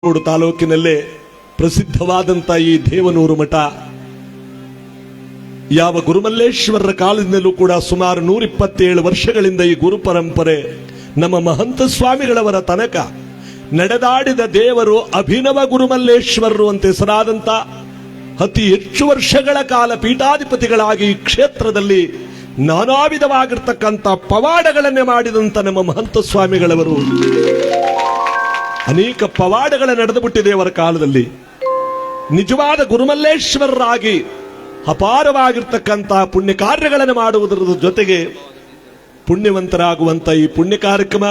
ಗೋಡು ತಾಲೂಕಿನಲ್ಲೇ ಪ್ರಸಿದ್ಧವಾದಂತ ಈ ದೇವನೂರು ಮಠ ಯಾವ ಗುರುಮಲ್ಲೇಶ್ವರರ ಕಾಲದಿಂದಲೂ ಕೂಡ ಸುಮಾರು 127 ವರ್ಷಗಳಿಂದ ಈ ಗುರು ಪರಂಪರೆ ನಮ್ಮ ಮಹಂತ ಸ್ವಾಮಿಗಳವರ ತನಕ ನಡೆದಾಡಿದ ದೇವರು ಅಭಿನವ ಗುರುಮಲ್ಲೇಶ್ವರರು ಅಂತ ಹೆಸರಾದಂತ ಅತಿ ಹೆಚ್ಚು ವರ್ಷಗಳ ಕಾಲ ಪೀಠಾಧಿಪತಿಗಳಾಗಿ ಈ ಕ್ಷೇತ್ರದಲ್ಲಿ ನಾನಾ ವಿಧವಾಗಿರ್ತಕ್ಕಂಥ ಪವಾಡಗಳನ್ನೇ ಮಾಡಿದಂತ ನಮ್ಮ ಮಹಂತ ಸ್ವಾಮಿಗಳವರು ಅನೇಕ ಪವಾಡಗಳ ನಡೆದು ಬಿಟ್ಟಿದೆ ಅವರ ಕಾಲದಲ್ಲಿ. ನಿಜವಾದ ಗುರುಮಲ್ಲೇಶ್ವರರಾಗಿ ಅಪಾರವಾಗಿರ್ತಕ್ಕಂಥ ಪುಣ್ಯ ಕಾರ್ಯಗಳನ್ನು ಮಾಡುವುದರ ಜೊತೆಗೆ ಪುಣ್ಯವಂತರಾಗುವಂತ ಈ ಪುಣ್ಯ ಕಾರ್ಯಕ್ರಮ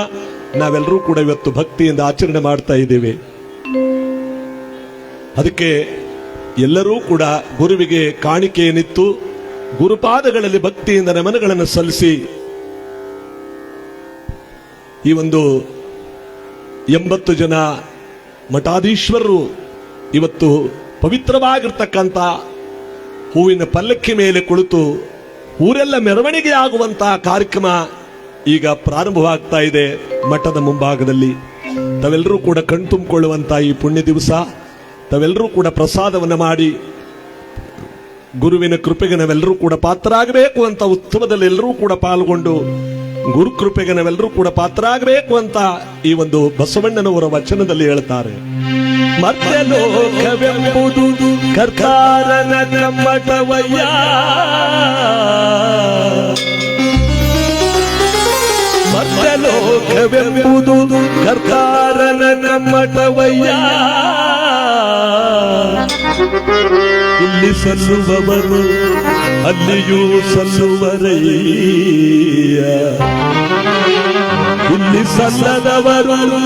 ನಾವೆಲ್ಲರೂ ಕೂಡ ಇವತ್ತು ಭಕ್ತಿಯಿಂದ ಆಚರಣೆ ಮಾಡ್ತಾ ಇದ್ದೇವೆ. ಅದಕ್ಕೆ ಎಲ್ಲರೂ ಕೂಡ ಗುರುವಿಗೆ ಕಾಣಿಕೆಯನ್ನಿತ್ತು ಗುರುಪಾದಗಳಲ್ಲಿ ಭಕ್ತಿಯಿಂದ ನಮನಗಳನ್ನು ಸಲ್ಲಿಸಿ ಈ ಒಂದು 80 ಜನ ಮಠಾಧೀಶ್ವರರು ಇವತ್ತು ಪವಿತ್ರವಾಗಿರ್ತಕ್ಕಂಥ ಹೂವಿನ ಪಲ್ಲಕ್ಕಿ ಮೇಲೆ ಕುಳಿತು ಊರೆಲ್ಲ ಮೆರವಣಿಗೆ ಆಗುವಂತಹ ಕಾರ್ಯಕ್ರಮ ಈಗ ಪ್ರಾರಂಭವಾಗ್ತಾ ಇದೆ ಮಠದ ಮುಂಭಾಗದಲ್ಲಿ. ತಾವೆಲ್ಲರೂ ಕೂಡ ಕಣ್ತುಂಬಿಕೊಳ್ಳುವಂತ ಈ ಪುಣ್ಯ ದಿವಸ ತಾವೆಲ್ಲರೂ ಕೂಡ ಪ್ರಸಾದವನ್ನು ಮಾಡಿ ಗುರುವಿನ ಕೃಪೆಗೆ ನಾವೆಲ್ಲರೂ ಕೂಡ ಪಾತ್ರರಾಗಬೇಕು ಅಂತ ಉತ್ಸವದಲ್ಲಿ ಎಲ್ಲರೂ ಕೂಡ ಪಾಲ್ಗೊಂಡು ಗುರು ಕೃಪೆಗೆ ನಾವೆಲ್ಲರೂ ಕೂಡ ಪಾತ್ರರಾಗಬೇಕು ಅಂತ ಈ ಒಂದು ಬಸವಣ್ಣನವರ ವಚನದಲ್ಲಿ ಹೇಳ್ತಾರೆ. ಮತ್ತೆ ಲೋಕವೆಂಬುದು ಕರ್ತಾರನ ಕಮ್ಮಟವಯ್ಯ, ಮತ್ತೆ ಲೋಕವೆಂಬುದು ಕರ್ತಾರನ ಕಮ್ಮಟವಯ್ಯ, ಇಲ್ಲಿ ಸಲ್ಲುವವರು ಅಲ್ಲಿಯೂ ಸಲ್ಲುವರಯ್ಯ, ಇಲ್ಲಿ ಸಲ್ಲದವರು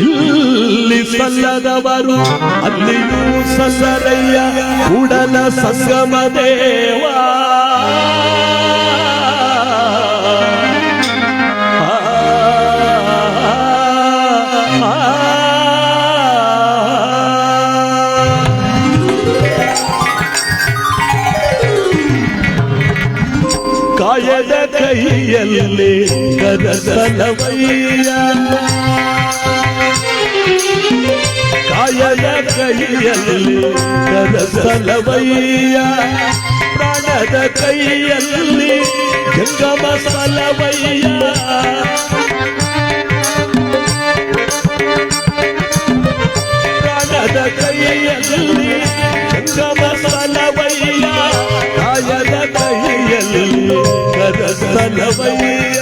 ಇಲ್ಲಿ ಸಲ್ಲದವರು ಅಲ್ಲಿಯೂ ಸಲ್ಲರಯ್ಯ, ಕೂಡಲ ಸಂಗಮ ದೇವಾ ಕಾಯದ ಕೈಯಲ್ಲಿ ಕರಸಲವಯ್ಯ, ಕಾಯದ ಕೈಯಲ್ಲಿ ಕರಸಲವಯ್ಯ, ಪ್ರಾಣದ ಕೈಯಲ್ಲಿ ಜಂಗಮ ಸಲವಯ್ಯ, ಪ್ರಾಣದ ಕೈಯಲ್ಲಿ ಜಂಗಮ ಸಲವಯ್ಯ, ಕಾಯದ ಕೈಯಲ್ಲಿ ಕರಸಲವಯ್ಯ.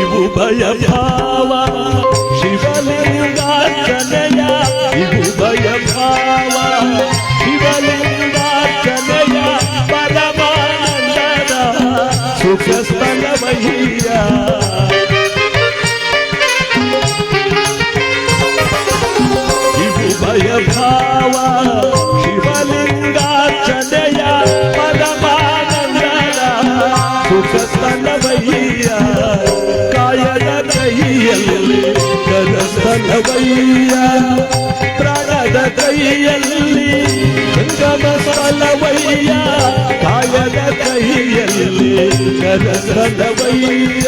ಇವು ಭಯಭಾವ ಶಿವಲಿಂಗಾರ್ಚನೆಯ, ಇವು ಭಯಭಾವ ಶಿವಲಿಂಗಾರ್ಚನೆಯ, ಪರಮಾನಂದದ ಸುಖ ಸ್ಥಳವಯ್ಯ, ಇವು ಭಯಭಾವ ಶಿವಲಿಂಗಾರ್ಚನೆಯ, ಪರಮಾನಂದದ ಸುಖ ಸ್ಥಳವಯ್ಯ, ಕಾಯದ ಕೈಯಲ್ಲಿ ಕರಸಲವಯ್ಯ, ಪ್ರಾಣದ ಕೈಯಲ್ಲಿ ಸಂಗಮ ಸಲವಯ್ಯ, ಕಾಯದ ಕೈಯಲ್ಲಿ ಕರಸಲವಯ್ಯ.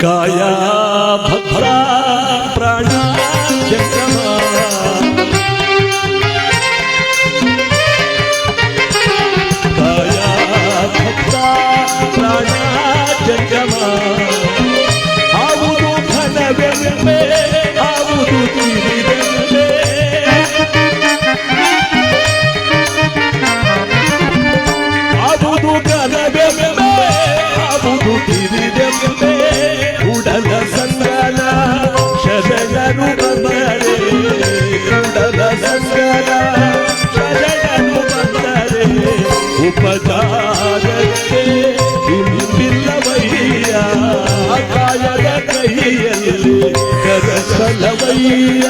ಕಾಯ ಭದ್ರ ಪ್ರಾಣ ಜಂಗಮ, ಕಾಯ ಭದ್ರ ಪ್ರಾಣ ಜಂಗಮ, ಆವುದು ಘನವೆಂಬೆ ಆವುದು ತಿಳಿದೆಂಬೆ, ಆವುದು ಘನವೆಂಬೆ ಆವುದು ತಿಳಿದೆಂಬೆ, ಸ್ಥಳವಯ್ಯ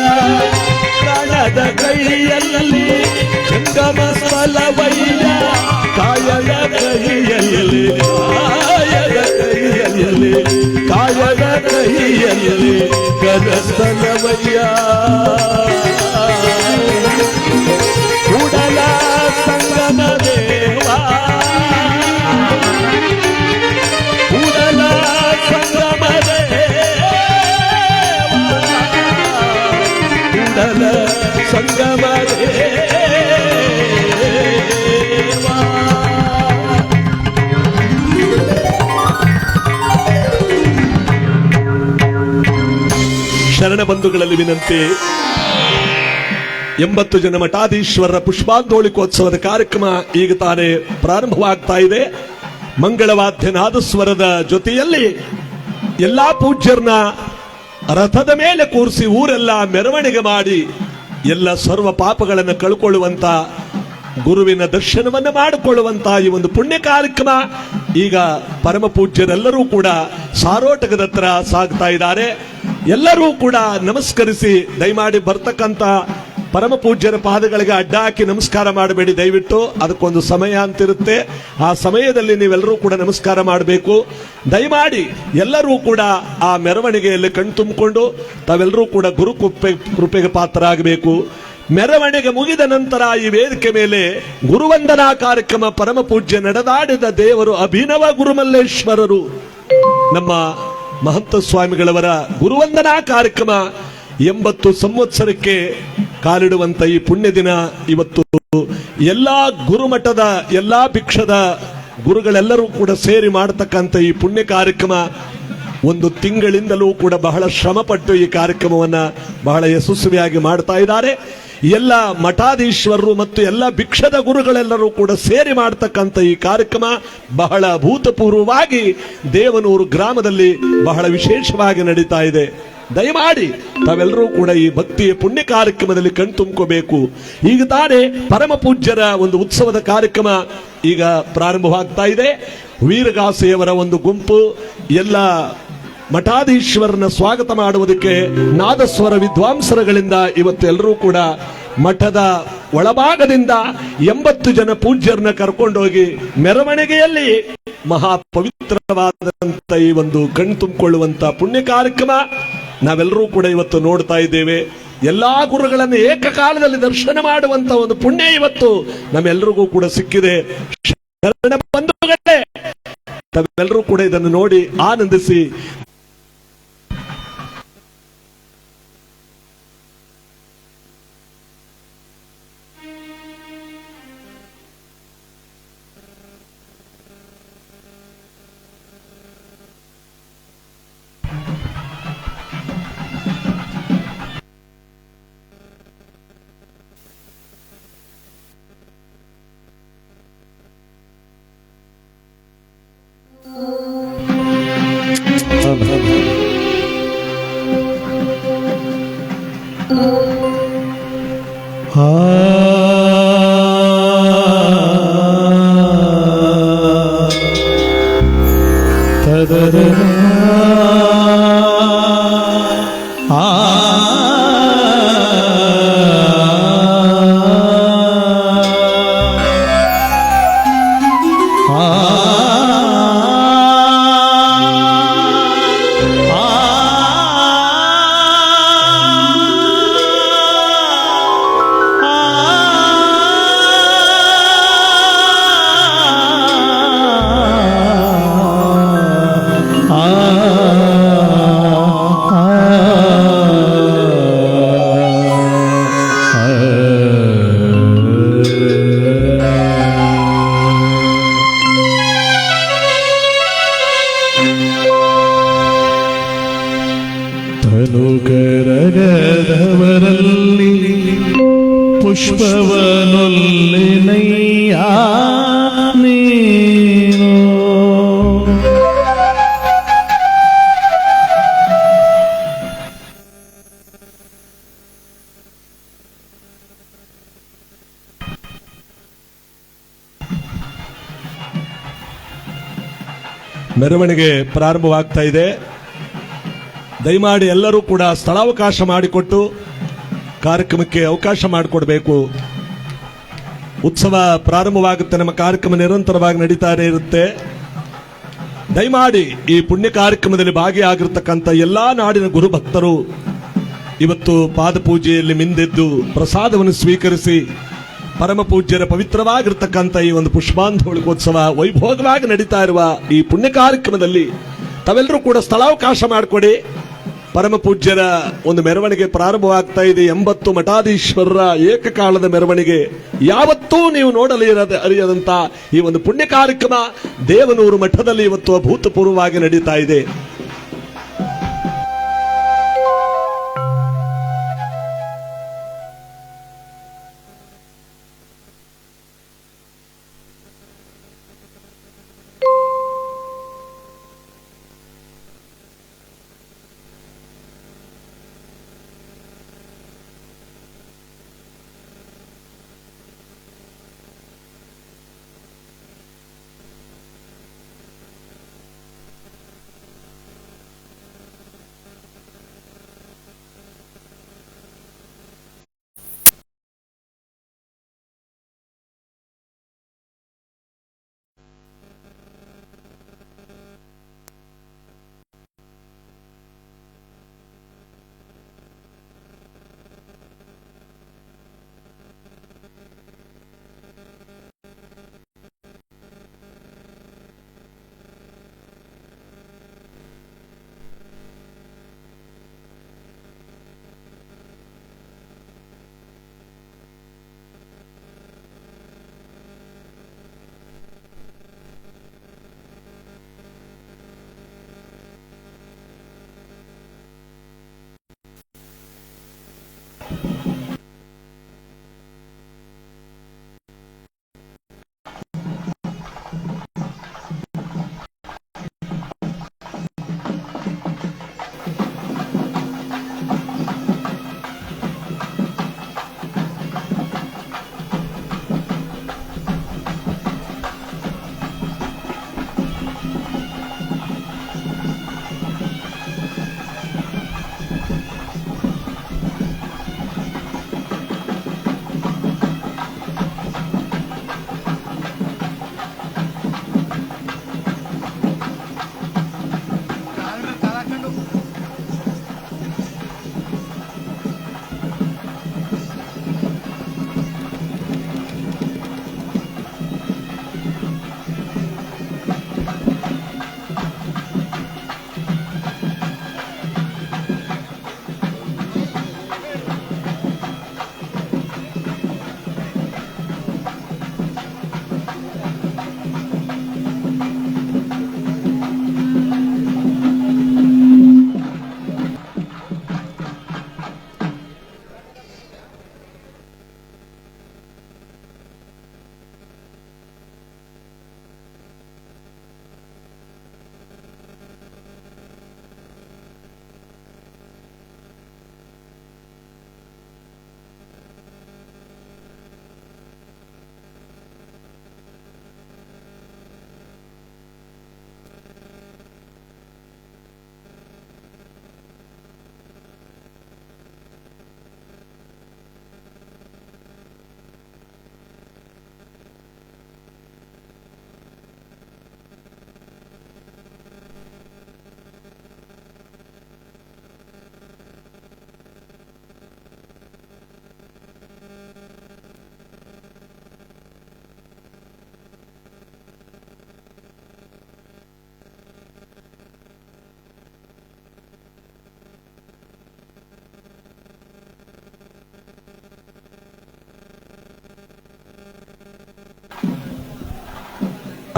ಪ್ರಾಣದ ಕೈಯಲ್ಲಿ ಜಂಗಮ ಸ್ಥಳವಯ್ಯ ಕಾಯದ ಕೈಯಲ್ಲಿ ಕಾಯದ ಕೈಯಲ್ಲಿ ಕಾಯದ ಕೈಯಲ್ಲಿ ಕರಸ್ಥಳವಯ್ಯ ಕೂಡಲ ಸಂಗಮ ದೇವ ಕೂಡಲ ಸಂಗಮ ದೇವ ಕೂಡಲ ಸಂಗಮ ದೇವ ಶರಣ ಬಂಧುಗಳಲ್ಲಿ ವಿನಂತಿ. 80 ಜನ ಮಠಾಧೀಶ್ವರರ ಪುಷ್ಪಾಂದೋಳಿಕೋತ್ಸವದ ಕಾರ್ಯಕ್ರಮ ಈಗ ತಾನೇ ಪ್ರಾರಂಭವಾಗ್ತಾ ಇದೆ. ಮಂಗಳವಾದ್ಯ ನಾದಸ್ವರದ ಜೊತೆಯಲ್ಲಿ ಎಲ್ಲಾ ಪೂಜ್ಯರನ್ನ ರಥದ ಮೇಲೆ ಕೂರಿಸಿ ಊರೆಲ್ಲ ಮೆರವಣಿಗೆ ಮಾಡಿ ಎಲ್ಲ ಸರ್ವ ಪಾಪಗಳನ್ನು ಕಳ್ಕೊಳ್ಳುವಂತ ಗುರುವಿನ ದರ್ಶನವನ್ನು ಮಾಡಿಕೊಳ್ಳುವಂತ ಈ ಒಂದು ಪುಣ್ಯ ಕಾರ್ಯಕ್ರಮ ಈಗ ಪರಮ ಪೂಜ್ಯರೆಲ್ಲರೂ ಕೂಡ ಸಾರೋಟಕದ ಹತ್ರ ಸಾಗ್ತಾ ಇದ್ದಾರೆ. ಎಲ್ಲರೂ ಕೂಡ ನಮಸ್ಕರಿಸಿ ದಯಮಾಡಿ ಬರ್ತಕ್ಕಂತ ಪರಮ ಪೂಜ್ಯರ ಪಾದಗಳಿಗೆ ಅಡ್ಡ ಹಾಕಿ ನಮಸ್ಕಾರ ಮಾಡಬೇಡಿ, ದಯವಿಟ್ಟು ಅದಕ್ಕೊಂದು ಸಮಯ ಅಂತಿರುತ್ತೆ. ಆ ಸಮಯದಲ್ಲಿ ನೀವೆಲ್ಲರೂ ಕೂಡ ನಮಸ್ಕಾರ ಮಾಡಬೇಕು. ದಯಮಾಡಿ ಎಲ್ಲರೂ ಕೂಡ ಆ ಮೆರವಣಿಗೆಯಲ್ಲಿ ಕಣ್ತುಂಬಿಕೊಂಡು ತಾವೆಲ್ಲರೂ ಕೂಡ ಗುರು ಕೃಪೆಗೆ ಪಾತ್ರರಾಗಬೇಕು. ಮೆರವಣಿಗೆ ಮುಗಿದ ನಂತರ ಈ ವೇದಿಕೆ ಮೇಲೆ ಗುರುವಂದನಾ ಕಾರ್ಯಕ್ರಮ ಪರಮ ಪೂಜ್ಯ ನಡೆದಾಡಿದ ದೇವರು ಅಭಿನವ ಗುರುಮಲ್ಲೇಶ್ವರರು ನಮ್ಮ ಮಹಂತ ಸ್ವಾಮಿಗಳವರ ಗುರುವಂದನಾ ಕಾರ್ಯಕ್ರಮ 80 ಸಂವತ್ಸರಕ್ಕೆ ಕಾಲಿಡುವಂತ ಈ ಪುಣ್ಯ ದಿನ ಇವತ್ತು ಎಲ್ಲಾ ಗುರುಮಠದ ಎಲ್ಲಾ ಭಿಕ್ಷದ ಗುರುಗಳೆಲ್ಲರೂ ಕೂಡ ಸೇರಿ ಮಾಡತಕ್ಕಂಥ ಈ ಪುಣ್ಯ ಕಾರ್ಯಕ್ರಮ ಒಂದು ತಿಂಗಳಿಂದಲೂ ಕೂಡ ಬಹಳ ಶ್ರಮಪಟ್ಟು ಈ ಕಾರ್ಯಕ್ರಮವನ್ನ ಬಹಳ ಯಶಸ್ವಿಯಾಗಿ ಮಾಡ್ತಾ ಇದ್ದಾರೆ. ಎಲ್ಲ ಮಠಾಧೀಶ್ವರರು ಮತ್ತು ಎಲ್ಲ ಭಿಕ್ಷದ ಗುರುಗಳೆಲ್ಲರೂ ಕೂಡ ಸೇರಿ ಮಾಡತಕ್ಕಂಥ ಈ ಕಾರ್ಯಕ್ರಮ ಬಹಳ ಅಭೂತಪೂರ್ವವಾಗಿ ದೇವನೂರು ಗ್ರಾಮದಲ್ಲಿ ಬಹಳ ವಿಶೇಷವಾಗಿ ನಡೀತಾ ಇದೆ. ದಯಮಾಡಿ ತಾವೆಲ್ಲರೂ ಕೂಡ ಈ ಭಕ್ತಿಯ ಪುಣ್ಯ ಕಾರ್ಯಕ್ರಮದಲ್ಲಿ ಕಣ್ತುಂಬ್ಕೋಬೇಕು. ಈಗ ತಾನೇ ಪರಮ ಪೂಜ್ಯರ ಒಂದು ಉತ್ಸವದ ಕಾರ್ಯಕ್ರಮ ಈಗ ಪ್ರಾರಂಭವಾಗ್ತಾ ಇದೆ. ವೀರಗಾಸೆಯವರ ಒಂದು ಗುಂಪು ಎಲ್ಲ ಮಠಾಧೀಶ್ವರನ ಸ್ವಾಗತ ಮಾಡುವುದಕ್ಕೆ ನಾದಸ್ವರ ವಿದ್ವಾಂಸರುಗಳಿಂದ ಇವತ್ತು ಎಲ್ಲರೂ ಕೂಡ ಮಠದ ಒಳಭಾಗದಿಂದ 80 ಜನ ಪೂಜ್ಯರನ್ನ ಕರ್ಕೊಂಡೋಗಿ ಮೆರವಣಿಗೆಯಲ್ಲಿ ಮಹಾ ಪವಿತ್ರವಾದಂತ ಈ ಒಂದು ಕಣ್ತುಂಬಿಕೊಳ್ಳುವಂತ ಪುಣ್ಯ ಕಾರ್ಯಕ್ರಮ ನಾವೆಲ್ಲರೂ ಕೂಡ ಇವತ್ತು ನೋಡ್ತಾ ಇದ್ದೇವೆ. ಎಲ್ಲಾ ಗುರುಗಳನ್ನು ಏಕಕಾಲದಲ್ಲಿ ದರ್ಶನ ಮಾಡುವಂತ ಒಂದು ಪುಣ್ಯ ಇವತ್ತು ನಮ್ಮೆಲ್ಲರಿಗೂ ಕೂಡ ಸಿಕ್ಕಿದೆ. ಶರಣ ಬಂಧುಗಳೇ, ತಾವೆಲ್ಲರೂ ಕೂಡ ಇದನ್ನು ನೋಡಿ ಆನಂದಿಸಿ. ತನುಕರಗದವರಲ್ಲಿ ಪುಷ್ಪವನೊಲ್ಲಿನಯ್ಯ ನೀನು ಮೆರವಣಿಗೆ ಪ್ರಾರಂಭವಾಗ್ತಾ ಇದೆ. ದಯಮಾಡಿ ಎಲ್ಲರೂ ಕೂಡ ಸ್ಥಳಾವಕಾಶ ಮಾಡಿಕೊಟ್ಟು ಕಾರ್ಯಕ್ರಮಕ್ಕೆ ಅವಕಾಶ ಮಾಡಿಕೊಡ್ಬೇಕು. ಉತ್ಸವ ಪ್ರಾರಂಭವಾಗುತ್ತೆ, ನಮ್ಮ ಕಾರ್ಯಕ್ರಮ ನಿರಂತರವಾಗಿ ನಡೀತಾನೆ ಇರುತ್ತೆ. ದಯಮಾಡಿ ಈ ಪುಣ್ಯ ಕಾರ್ಯಕ್ರಮದಲ್ಲಿ ಭಾಗಿಯಾಗಿರ್ತಕ್ಕಂಥ ಎಲ್ಲಾ ನಾಡಿನ ಗುರುಭಕ್ತರು ಇವತ್ತು ಪಾದಪೂಜೆಯಲ್ಲಿ ಮಿಂದೆದ್ದು ಪ್ರಸಾದವನ್ನು ಸ್ವೀಕರಿಸಿ ಪರಮ ಪೂಜ್ಯರ ಪವಿತ್ರವಾಗಿರ್ತಕ್ಕಂಥ ಈ ಒಂದು ಪುಷ್ಪಾಂಧೋಳಿಕೋತ್ಸವ ವೈಭೋಗವಾಗಿ ನಡೀತಾ ಇರುವ ಈ ಪುಣ್ಯ ಕಾರ್ಯಕ್ರಮದಲ್ಲಿ ತಾವೆಲ್ಲರೂ ಕೂಡ ಸ್ಥಳಾವಕಾಶ ಮಾಡಿಕೊಡಿ. ಪರಮ ಪೂಜ್ಯರ ಒಂದು ಮೆರವಣಿಗೆ ಪ್ರಾರಂಭವಾಗ್ತಾ ಇದೆ. 80 ಮಠಾಧೀಶ್ವರರ ಏಕಕಾಲದ ಮೆರವಣಿಗೆ ಯಾವತ್ತೂ ನೀವು ಅರಿಯದಂತ ಈ ಒಂದು ಪುಣ್ಯ ಕಾರ್ಯಕ್ರಮ ದೇವನೂರು ಮಠದಲ್ಲಿ ಇವತ್ತು ಅಭೂತಪೂರ್ವವಾಗಿ ನಡೀತಾ ಇದೆ.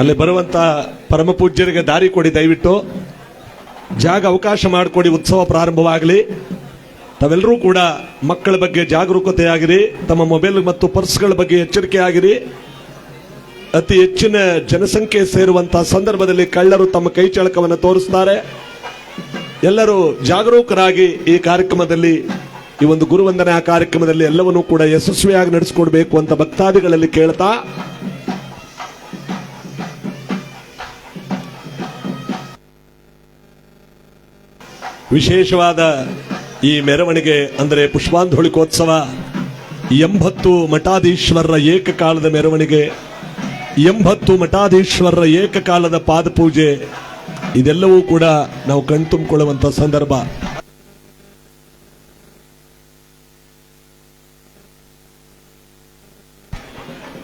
ಅಲ್ಲಿ ಬರುವಂತ ಪರಮ ಪೂಜ್ಯರಿಗೆ ದಾರಿ ಕೊಡಿ, ದಯವಿಟ್ಟು ಜಾಗ ಅವಕಾಶ ಮಾಡಿಕೊಡಿ. ಉತ್ಸವ ಪ್ರಾರಂಭವಾಗಲಿ. ತಾವೆಲ್ಲರೂ ಕೂಡ ಮಕ್ಕಳ ಬಗ್ಗೆ ಜಾಗರೂಕತೆಯಾಗಿರಿ, ತಮ್ಮ ಮೊಬೈಲ್ ಮತ್ತು ಪರ್ಸ್ಗಳ ಬಗ್ಗೆ ಎಚ್ಚರಿಕೆ ಆಗಿರಿ. ಅತಿ ಹೆಚ್ಚಿನ ಜನಸಂಖ್ಯೆ ಸೇರುವಂತಹ ಸಂದರ್ಭದಲ್ಲಿ ಕಳ್ಳರು ತಮ್ಮ ಕೈ ಚಳಕವನ್ನು ತೋರಿಸ್ತಾರೆ. ಎಲ್ಲರೂ ಜಾಗರೂಕರಾಗಿ ಈ ಕಾರ್ಯಕ್ರಮದಲ್ಲಿ, ಈ ಒಂದು ಗುರುವಂದನಾ ಕಾರ್ಯಕ್ರಮದಲ್ಲಿ ಎಲ್ಲವನ್ನೂ ಕೂಡ ಯಶಸ್ವಿಯಾಗಿ ನಡೆಸಿಕೊಡ್ಬೇಕು ಅಂತ ಭಕ್ತಾದಿಗಳಲ್ಲಿ ಕೇಳ್ತಾ, ವಿಶೇಷವಾದ ಈ ಮೆರವಣಿಗೆ ಅಂದರೆ ಪುಷ್ಪಾಂಧೋಳಿಕೋತ್ಸವ 80 ಮಠಾಧೀಶ್ವರರ ಏಕಕಾಲದ ಮೆರವಣಿಗೆ, 80 ಮಠಾಧೀಶ್ವರರ ಏಕಕಾಲದ ಪಾದಪೂಜೆ, ಇದೆಲ್ಲವೂ ಕೂಡ ನಾವು ಕಣ್ತುಂಬಿಕೊಳ್ಳುವಂತ ಸಂದರ್ಭ.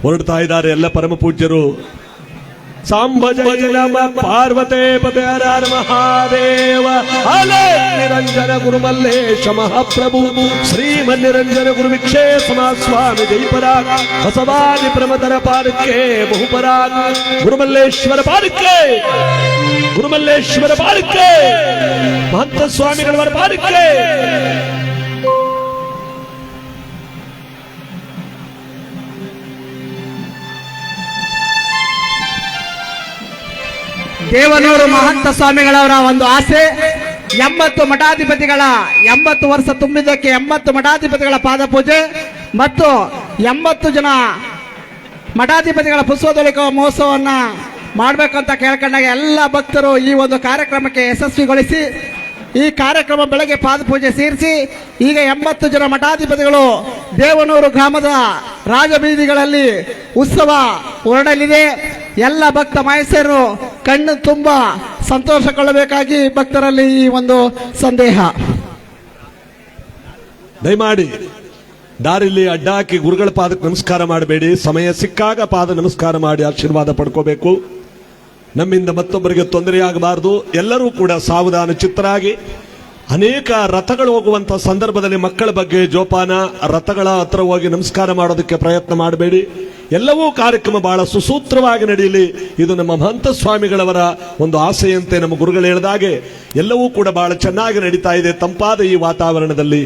ಹೊರಡ್ತಾ ಇದ್ದಾರೆ ಎಲ್ಲ ಪರಮ ಪೂಜ್ಯರು. ಸಾಂಬ ಜಯ ನಮ ಪಾರ್ವತೆ ಪತೆ ಹರ ಹರ ಮಹಾದೇವ. ಹಲೇ ನಿರಂಜನ ಗುರುಮಲ್ಲೇಶ ಮಹಾಪ್ರಭು ಶ್ರೀಮನ್ನಿರಂಜನ ಗುರು ವಿಕ್ಷೇಪ ಸ್ವಾಮಿ ಜೈಪರಾಗ ಬಸವಾದಿ ಪ್ರಮದರ ಪಾದಕ್ಕೆ ಬಹುಪರಾಗ ಗುರುಮಲ್ಲೇಶ್ವರ ಪಾದಕ್ಕೆ, ಗುರುಮಲ್ಲೇಶ್ವರ ಪಾದಕ್ಕೆ, ಮಹಂತ ಸ್ವಾಮಿಗಳವರ ಪಾದಕ್ಕೆ. ದೇವನೂರು ಮಹಂತ ಸ್ವಾಮಿಗಳವರ ಒಂದು ಆಸೆ 80 ಮಠಾಧಿಪತಿಗಳ 80 ವರ್ಷ ತುಂಬಿದ್ದಕ್ಕೆ 80 ಮಠಾಧಿಪತಿಗಳ ಪಾದಪೂಜೆ ಮತ್ತು 80 ಜನ ಮಠಾಧಿಪತಿಗಳ ಪುಷ್ಪದೊಳಿಕುವ ಮಹೋತ್ಸವವನ್ನು ಮಾಡಬೇಕಂತ ಕೇಳ್ಕೊಂಡಾಗ ಎಲ್ಲ ಭಕ್ತರು ಈ ಒಂದು ಕಾರ್ಯಕ್ರಮಕ್ಕೆ ಯಶಸ್ವಿಗೊಳಿಸಿ ಈ ಕಾರ್ಯಕ್ರಮ ಬೆಳಗ್ಗೆ ಪಾದಪೂಜೆ ಸೇರಿಸಿ ಈಗ 80 ಜನ ಮಠಾಧಿಪತಿಗಳು ದೇವನೂರು ಗ್ರಾಮದ ರಾಜಬೀದಿಗಳಲ್ಲಿ ಉತ್ಸವ ಹೊರಡಲಿದೆ. ಎಲ್ಲ ಭಕ್ತ ಮಹೇಶರು ಕಣ್ಣು ತುಂಬ ಸಂತೋಷಗೊಳ್ಳಬೇಕಾಗಿ ಭಕ್ತರಲ್ಲಿ ಈ ಒಂದು ಸಂದೇಹ. ದಯಮಾಡಿ ದಾರಿಲಿ ಅಡ್ಡ ಹಾಕಿ ಗುರುಗಳ ಪಾದಕ್ಕೆ ನಮಸ್ಕಾರ ಮಾಡಬೇಡಿ. ಸಮಯ ಸಿಕ್ಕಾಗ ಪಾದ ನಮಸ್ಕಾರ ಮಾಡಿ ಆಶೀರ್ವಾದ ಪಡ್ಕೋಬೇಕು. ನಮ್ಮಿಂದ ಮತ್ತೊಬ್ಬರಿಗೆ ತೊಂದರೆಯಾಗಬಾರದು. ಎಲ್ಲರೂ ಕೂಡ ಸಾವಧಾನ ಚಿತ್ತರಾಗಿ. ಅನೇಕ ರಥಗಳು ಹೋಗುವಂತ ಸಂದರ್ಭದಲ್ಲಿ ಮಕ್ಕಳ ಬಗ್ಗೆ ಜೋಪಾನ, ರಥಗಳ ಹತ್ರ ಹೋಗಿ ನಮಸ್ಕಾರ ಮಾಡೋದಕ್ಕೆ ಪ್ರಯತ್ನ ಮಾಡಬೇಡಿ. ಎಲ್ಲವೂ ಕಾರ್ಯಕ್ರಮ ಬಹಳ ಸುಸೂತ್ರವಾಗಿ ನಡೆಯಲಿ. ಇದು ನಮ್ಮ ಮಹಂತ ಸ್ವಾಮಿಗಳವರ ಒಂದು ಆಸೆಯಂತೆ ನಮ್ಮ ಗುರುಗಳು ಹೇಳಿದಾಗೆ ಎಲ್ಲವೂ ಕೂಡ ಬಹಳ ಚೆನ್ನಾಗಿ ನಡೀತಾ ಇದೆ. ತಂಪಾದ ಈ ವಾತಾವರಣದಲ್ಲಿ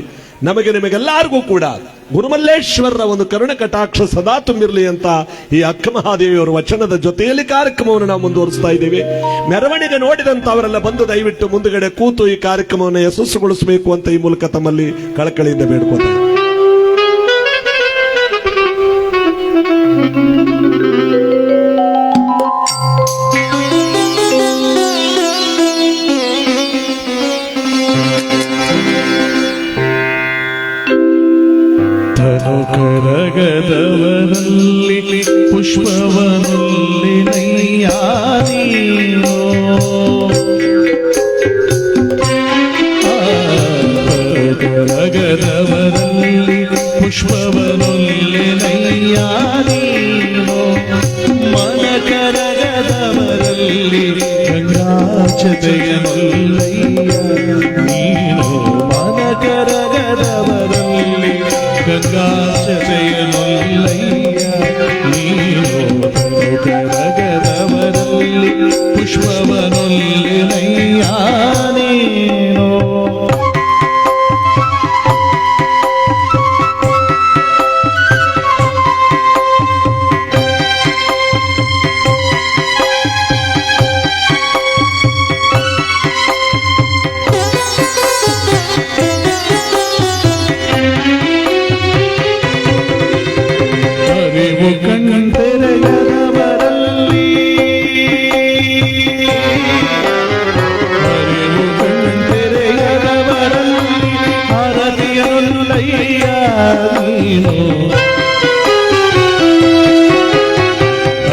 ನಮಗೆ ನಿಮಗೆಲ್ಲರಿಗೂ ಕೂಡ ಗುರುಮಲ್ಲೇಶ್ವರರ ಒಂದು ಕರುಣ ಕಟಾಕ್ಷ ಸದಾ ತುಂಬಿರಲಿ ಅಂತ ಈ ಅಕ್ಕ ಮಹಾದೇವಿಯವರ ವಚನದ ಜೊತೆಯಲ್ಲಿ ಕಾರ್ಯಕ್ರಮವನ್ನು ನಾವು ಮುಂದುವರಿಸ್ತಾ ಇದ್ದೇವೆ. ಮೆರವಣಿಗೆ ನೋಡಿದಂತ ಅವರೆಲ್ಲ ಬಂದು ದಯವಿಟ್ಟು ಮುಂದುಗಡೆ ಕೂತು ಈ ಕಾರ್ಯಕ್ರಮವನ್ನು ಯಶಸ್ಸುಗೊಳಿಸಬೇಕು ಅಂತ ಈ ಮೂಲಕ ತಮ್ಮಲ್ಲಿ ಕಳಕಳಿಯಿಂದ ಬೇಡ್ಕೊತಾರೆ. ಕರಗದವರಲ್ಲಿ ಪುಷ್ಪವನಲ್ಲಿ ನೈಯಾನೀನೋ, ಕರಗದವರಲ್ಲಿ ಪುಷ್ಪವನಲ್ಲಿ ನೈಯಾನೀನೋ, ಮನ ಕರಗದವರಲ್ಲಿ ಗಂಗಾಚತೆಯನಲ್ಲಯ್ಯ ನೀನೋ, ಮನ ಕರಗದವರಲ್ಲಿ ಗಂಗಾಚತೆಯನಲ್ಲಯ್ಯ ನೀನೋ, ಕರಗದವರಲ್ಲಿ ಪುಷ್ಪವನಲ್ಲಿ ನಯ್ಯ ನೀನೋ.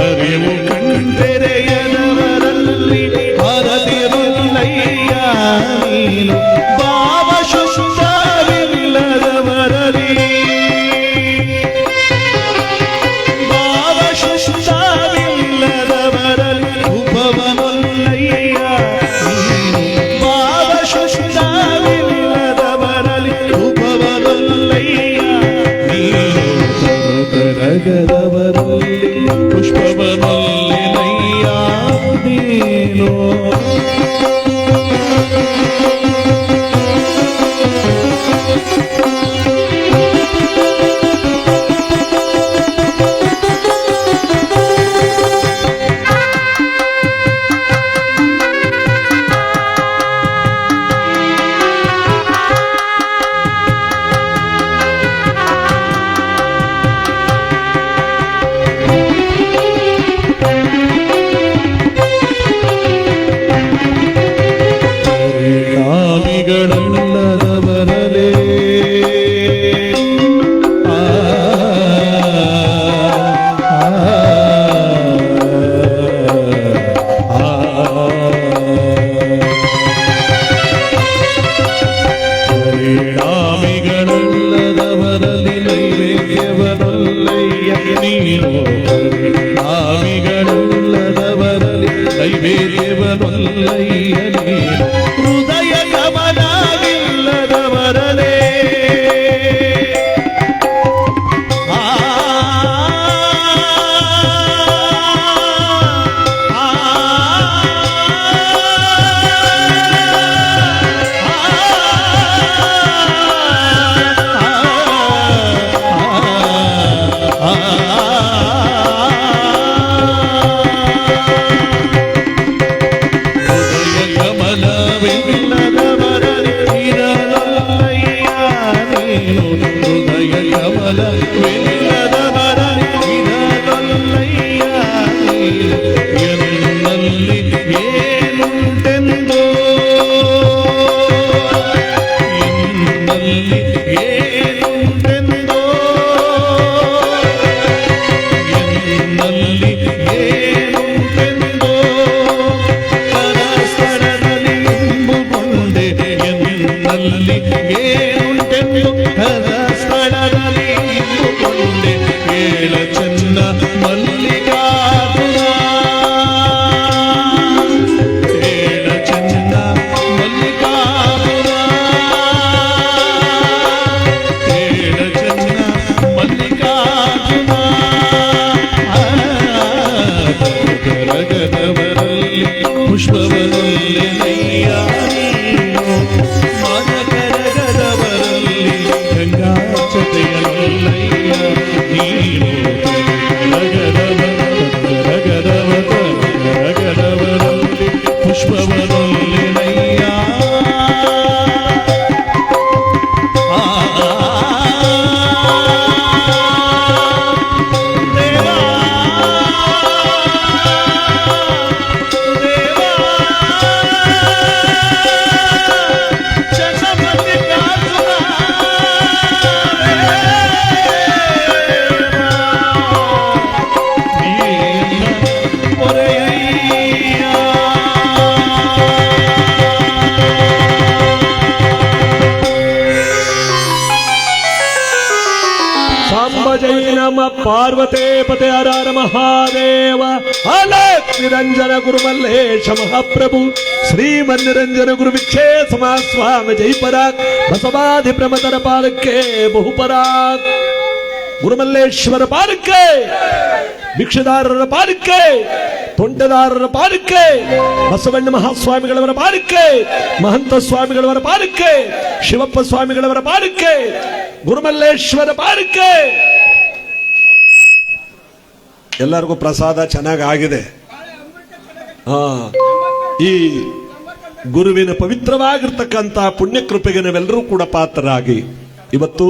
ಅರಿವು ಕಣ್ತೆರೆಯದವರಲ್ಲಿ ಹರದಿರುಲ್ಲಯ್ಯ ನೀನು, ಭಾವ ಶುದ್ಧವಿಲ್ಲದವರಲ್ಲಿ, ಭಾವ ಶುದ್ಧವಿಲ್ಲದವರಲ್ಲಿ ಉಪವನಲ್ಲಯ್ಯ ನೀನು, ಭಾವ ಶುದ್ಧವಿಲ್ಲದವರಲ್ಲಿ ಉಪವನಲ್ಲಯ್ಯ ನೀನು, ಕರಗದವರಲ್ಲಿ ಪುಷ್ಪವನಲ್ಲಿ ನಯ್ಯ ನೀನು. ಪರಿಣಾಮಿಗಳಲ್ಲದವರಲ್ಲಿ ನೈವೇದ್ಯವನೊಲ್ಲಯ್ಯ ನೀನು ಪರಿಣಾಮಿಗಳಲ್ಲದವರಲ್ಲಿ ನೈವೇದ್ಯವನೊಲ್ಲಯ್ಯ ನೀನು ಹೃದಯ ಕಮಲವಿಲ್ಲದವರಲೇ ಪಾರ್ವತೇ ಪತೆ ಹರ ಮಹಾದೇವ ಅಲಕ್ ನಿರಂಜನ ಗುರುಮಲ್ಲೇಶ ಮಹಾಪ್ರಭು ಶ್ರೀಮನ್ನಿರಂಜನ ಗುರು ವಿಕ್ಷೇ ಸ್ವಾಮಿ ಜೈ ಪರಾಕ್ ಬಸವಾದಿ ಪ್ರಮತರ ಪಾಲಕ್ಕೆ ಬಹುಪರಾಕ್ ಗುರುಮಲ್ಲೇಶ್ವರ ಪಾಲಕ್ಕೆ ಭಿಕ್ಷದಾರರ ಪಾಲಕ್ಕೆ ತೊಂಟದಾರರ ಪಾಲಕ್ಕೆ ಬಸವಣ್ಣ ಮಹಾಸ್ವಾಮಿಗಳವರ ಪಾಲಕ್ಕೆ ಮಹಂತ ಸ್ವಾಮಿಗಳವರ ಪಾಲಕ್ಕೆ ಶಿವಪ್ಪ ಸ್ವಾಮಿಗಳವರ ಪಾಲಕ್ಕೆ ಗುರುಮಲ್ಲೇಶ್ವರ ಪಾಲಕ್ಕೆ. ಎಲ್ಲರಿಗೂ ಪ್ರಸಾದ ಚೆನ್ನಾಗಿ ಆಗಿದೆ. ಈ ಗುರುವಿನ ಪವಿತ್ರವಾಗಿರ್ತಕ್ಕಂಥ ಪುಣ್ಯಕೃಪೆಗೆ ನಾವೆಲ್ಲರೂ ಕೂಡ ಪಾತ್ರರಾಗಿ ಇವತ್ತು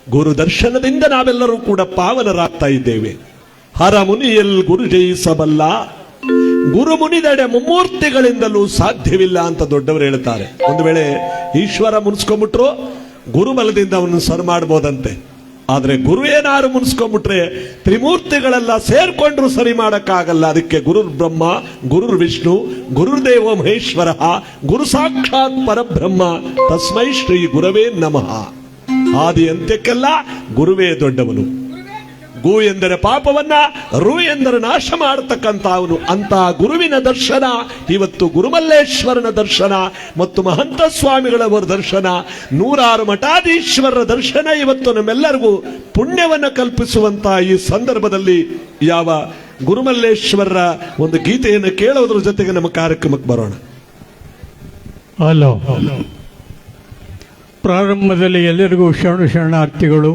ಗುರು ದರ್ಶನದಿಂದ ನಾವೆಲ್ಲರೂ ಕೂಡ ಪಾವನರಾಗ್ತಾ ಇದ್ದೇವೆ. ಹರ ಮುನಿಯಲ್ ಗುರು ಜಯಿಸಬಲ್ಲ, ಗುರು ಮುನಿದಡೆ ಮುಮ್ಮೂರ್ತಿಗಳಿಂದಲೂ ಸಾಧ್ಯವಿಲ್ಲ ಅಂತ ದೊಡ್ಡವರು ಹೇಳ್ತಾರೆ. ಒಂದು ವೇಳೆ ಈಶ್ವರ ಮುನ್ಸ್ಕೊಂಡ್ಬಿಟ್ರು ಗುರುಬಲದಿಂದ ಅವನು ಸರ್ ಮಾಡ್ಬೋದಂತೆ. ಆದ್ರೆ ಗುರು ಏನಾರು ಮುನ್ಸ್ಕೊಂಡ್ಬಿಟ್ರೆ ತ್ರಿಮೂರ್ತಿಗಳೆಲ್ಲ ಸೇರ್ಕೊಂಡ್ರು ಸರಿ ಮಾಡಕ್ಕಾಗಲ್ಲ. ಅದಕ್ಕೆ ಗುರುರ್ ಬ್ರಹ್ಮ, ಗುರುರ್ ವಿಷ್ಣು, ಗುರುರ್ದೇವ ಮಹೇಶ್ವರ, ಗುರು ಸಾಕ್ಷಾತ್ ಪರಬ್ರಹ್ಮ, ತಸ್ಮೈ ಶ್ರೀ ಗುರವೇ ನಮಃ. ಆದಿ ಅಂತ್ಯಕ್ಕೆಲ್ಲ ಗುರುವೇ ದೊಡ್ಡವನು. ಗು ಎಂದರೆ ಪಾಪವನ್ನ, ರು ಎಂದರೆ ನಾಶ ಮಾಡತಕ್ಕಂತ ಅವನು. ಅಂತ ಗುರುವಿನ ದರ್ಶನ ಇವತ್ತು ಗುರುಮಲ್ಲೇಶ್ವರನ ದರ್ಶನ ಮತ್ತು ಮಹಂತ ಸ್ವಾಮಿಗಳವರ ದರ್ಶನ, ನೂರಾರು ಮಠಾಧೀಶ್ವರರ ದರ್ಶನ ಇವತ್ತು ನಮ್ಮೆಲ್ಲರಿಗೂ ಪುಣ್ಯವನ್ನು ಕಲ್ಪಿಸುವಂತ ಈ ಸಂದರ್ಭದಲ್ಲಿ ಯಾವ ಗುರುಮಲ್ಲೇಶ್ವರರ ಒಂದು ಗೀತೆಯನ್ನು ಕೇಳೋದ್ರ ಜೊತೆಗೆ ನಮ್ಮ ಕಾರ್ಯಕ್ರಮಕ್ಕೆ ಬರೋಣ. ಹಲೋ, ಪ್ರಾರಂಭದಲ್ಲಿ ಎಲ್ಲರಿಗೂ ಶರಣಾರ್ಥಿಗಳು.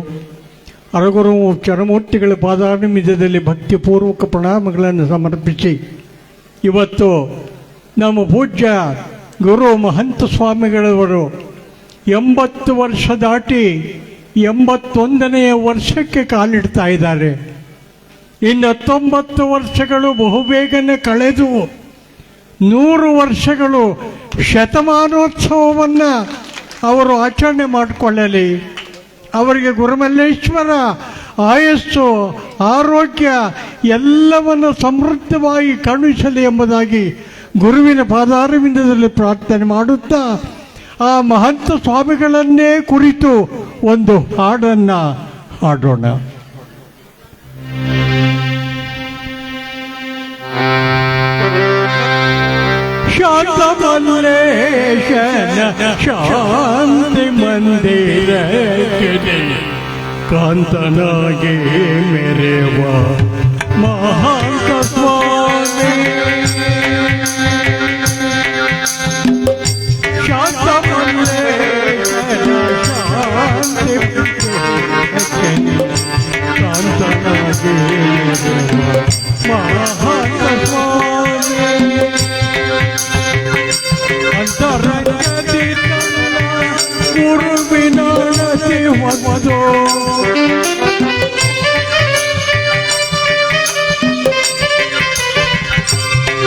ಅರಗುರು ಚರಮೂರ್ತಿಗಳ ಪಾದಾರವಿಂದದಲ್ಲಿ ಭಕ್ತಿಪೂರ್ವಕ ಪ್ರಣಾಮಗಳನ್ನು ಸಮರ್ಪಿಸಿ ಇವತ್ತು ನಮ್ಮ ಪೂಜ್ಯ ಗುರು ಮಹಂತ ಸ್ವಾಮಿಗಳವರು 80 ವರ್ಷ ದಾಟಿ 81ನೆಯ ವರ್ಷಕ್ಕೆ ಕಾಲಿಡ್ತಾ ಇದ್ದಾರೆ. ಇನ್ನು 19 ವರ್ಷಗಳು ಬಹುಬೇಗನೆ ಕಳೆದು 100 ವರ್ಷಗಳು ಶತಮಾನೋತ್ಸವವನ್ನು ಅವರು ಆಚರಣೆ ಮಾಡಿಕೊಳ್ಳಲಿ. ಅವರಿಗೆ ಗುರುಮಲ್ಲೇಶ್ವರ ಆಯಸ್ಸು, ಆರೋಗ್ಯ ಎಲ್ಲವನ್ನು ಸಮೃದ್ಧವಾಗಿ ಕರುಣಿಸಲಿ ಎಂಬುದಾಗಿ ಗುರುವಿನ ಪಾದಾರವಿಂದದಲ್ಲಿ ಪ್ರಾರ್ಥನೆ ಮಾಡುತ್ತಾ, ಆ ಮಹಂತ ಸ್ವಾಮಿಗಳನ್ನೇ ಕುರಿತು ಒಂದು ಹಾಡನ್ನ ಹಾಡೋಣ. ಶಾಂತ ಮಲ್ಲೇಶನ ಶಾಂತಿ ಮಂದಿರಕ್ಕೆ ಕಾಂತನಾಗಿ ಮೆರೆವ ಮಹಾಂತ ಸ್ವಾಮಿ. ಶಾಂತ ಮಲ್ಲೇಶನ ಶಾಂತಿ ಕಾಂತನಾಗಿ ಮೆರೆವ ಮಹಾಂತ ಸ್ವಾಮಿ. ಅಂತರಂಗದಿ ಗುರುವಿನ ನದಿ ಹೊತ್ತು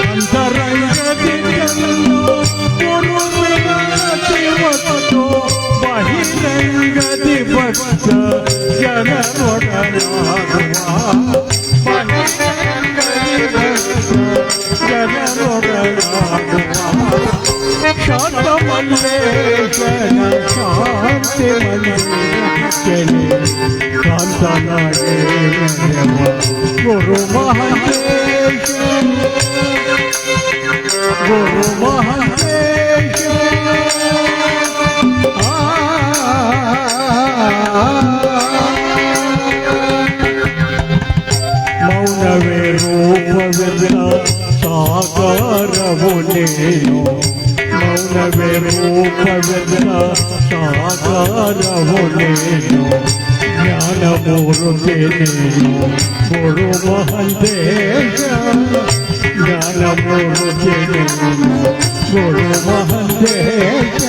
ಅಂತರಂಗದಿ ಗುರುವಿನ ನದಿ ಹೊತ್ತು ಬಹಿರಂಗದಿ ಭಕ್ತ ಜನರೊಡನಾಡುವ ಬಹಿರಂಗದಿ ಭಕ್ತ ಜನರೊಡನಾಡುವ ಶಾಂತ ಮಲ್ಲೇಶನ ಶಾಂತಿ ಮಂದಿರಕ್ಕೆ ಕಾಂತನಾಗಿ ಮೆರೆವ ಗುರು ಮಹಂತೇಶ ಗುರು ಮಹಂತೇಶ. ಮೌನವೇ ರೂಪವೆಲ್ಲ ಸಾಕಾರವು ನೀನು. ಮೌನವೇ ರೂಪವೆಲ್ಲ ಸಾಕಾರವು ನೀನು. ಜ್ಞಾನಮೂರ್ತಿ ನೀನು ಗುರು ಮಹಂತೇಶ. ಜ್ಞಾನಮೂರ್ತಿ ನೀನು ಗುರು ಮಹಂತೇಶ.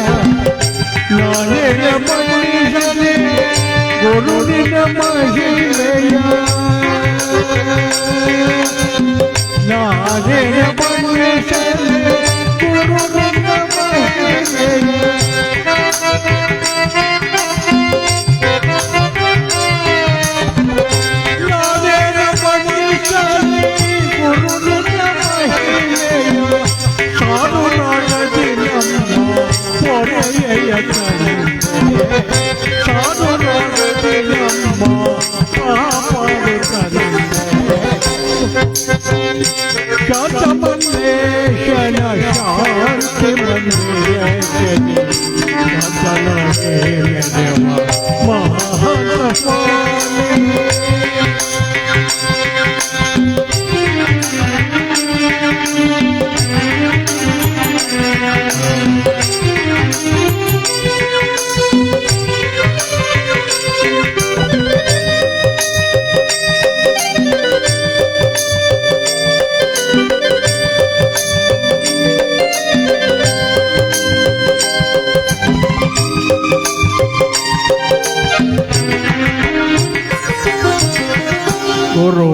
ನಾನೇನ ಮನುಷ್ಯನೇ ಗುರುವಿನ ಮಹಿಮೆಯ. ನಾನೇನ ಮನುಷ್ಯನೇ ಗುರುವಿನ ಮಹಿಮೆಯ. ನಾನೇನ ಮನುಷ್ಯನೇ ಗುರುವಿನ ಮಹಿಮೆಯ. ಸಾರು ನಾಡದಿ ನಮ್ಮ ಪೊರೆಯ ಕಲಿತೆ. ಸಾರು ನಾಡದಿ ನಮ್ಮ ಕಾಪಾಡು ಕಲಿತೆ. ಶಾಂತ ಮಲ್ಲೇಶನ ಶಾಂತಿ ಮಂದಿರಕ್ಕೆ ಕಾಂತನಾಗಿ ಮೆರೆವ ಮಹಾಂತ ಸ್ವಾಮಿ. ಗುರು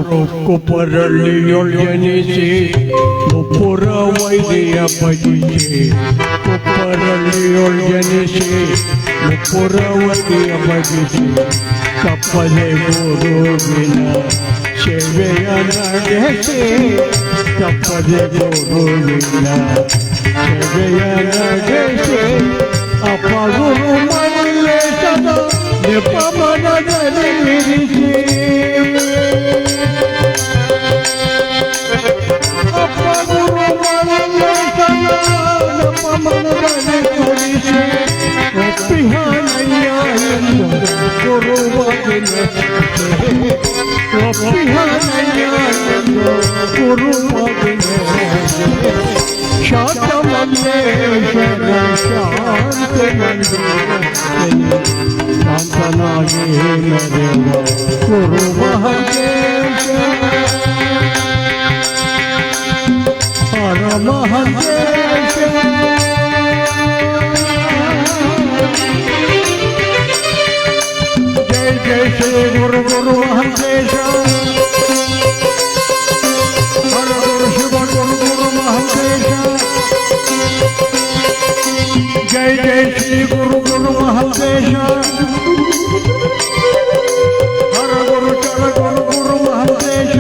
ಕುಪ್ಪರಳ್ಳಿಯೊಳಜನಿಸಿ ಮುಪ್ಪುರ ವೈದ್ಯ ಭಜಿಸಿ. ಕುಪ್ಪರಳ್ಳಿಯೊಳಜನಿಸಿ ಮುಪ್ಪುರ ವೈದ್ಯ ಭಜಿಸಿ. ತಪ್ಪದೆ ಗುರುವಿನ ಸೇವೆಯ ನಡೆಸಿ. ತಪ್ಪದೆ ಗುರುವಿನ ಸೇವೆಯ ನಡೆಸಿ. ಅಪ್ಪ ಗುರು ಮಲ್ಲೇಶನ ನೆಪ ಮನದಲ್ಲಿ ಇರಿಸಿ. ಅಪ್ಪ ಗುರು ಮಲ್ಲೇಶನ ನೆಪ ಮನದಲ್ಲಿ ಇರಿಸಿ. ಒಪ್ಪಿಹನಯ್ಯ ಎಂದು ಗುರುವಾಗಿ ನಡೆಸಿ. ಒಪ್ಪಿಹನಯ್ಯ ಎಂದು ಗುರುವಾಗಿ ನಡೆಸಿ. ಶಾಂತ ಮಲ್ಲೇಶನ ಶಾಂತಿ ಮಂದಿರಕ್ಕೆ ಕಾಂತನಾಗಿ ಮೆರೆವ ಗುರು ಮಹಂತೇಶ. ಹರ ಮಹಂತೇಶ. ಜಯ ಜಯ ಶ್ರೀ ಗುರು ಗುರು ಮಹಂತೇಶ. ಹರ ಗುರು ಶಿವ ಗುರು ಗುರು ಮಹಂತೇಶ. ಜಯ ಜಯ ಶ್ರೀ ಗುರು ಗುರು ಮಹಂತೇಶ. ಹರ ಗುರು ಚರ ಗುರು ಗುರು ಮಹಂತೇಶ.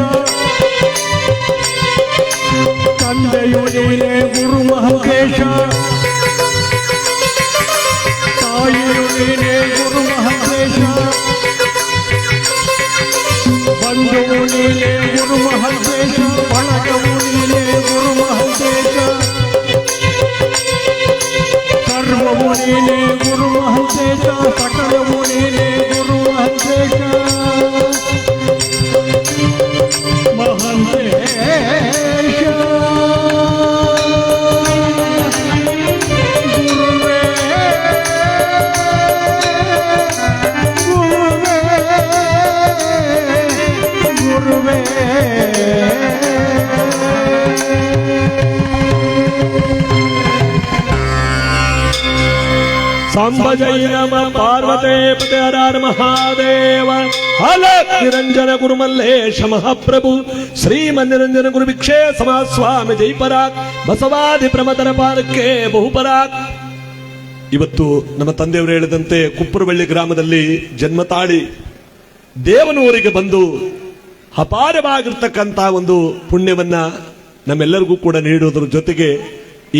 ತಂದೆಯು ನೀನೇ ಗುರು ಮಹಂತೇಶ. ನೀನೇ ಗುರು ಮಹಂತೇಶ ಬಂಧುವು ನೀನೇ ಗುರು ಮಹಂತೇಶ ಬಳಗವು ನೀನೇ ಗುರು ಮಹಂತೇಶ ಸರ್ವವು ನೀನೇ ಗುರು ಮಹಂತೇಶ ಸಕಲವು ನೀನೇ ಗುರು ಮಹಂತೇಶ ಮಹಂತೇಶ ಗುರುವೇ ಗುರುವೇ ಗುರುವೇ सांब जय नम पार्वते पते हर हर महादेव हल निरंजन गुरु मल्लेश महाप्रभु श्रीमन निरंजन गुरु भिक्षे समाज स्वामी जय पराಕ್ ಬಸವಾದಿ ಪ್ರಮದರ ಪಾದಕ್ಕೆ ಬಹುಪರಾಕ್. ಇವತ್ತು ನಮ್ಮ ತಂದೆಯವರು ಹೇಳಿದಂತೆ ಕುಪ್ಪರಬಳ್ಳಿ ಗ್ರಾಮದಲ್ಲಿ ಜನ್ಮ ತಾಳಿ ದೇವನೂರಿಗೆ ಬಂದು ಅಪಾರವಾಗಿರ್ತಕ್ಕಂಥ ಒಂದು ಪುಣ್ಯವನ್ನ ನಮ್ಮೆಲ್ಲರಿಗೂ ಕೂಡ ನೀಡುವುದರ ಜೊತೆಗೆ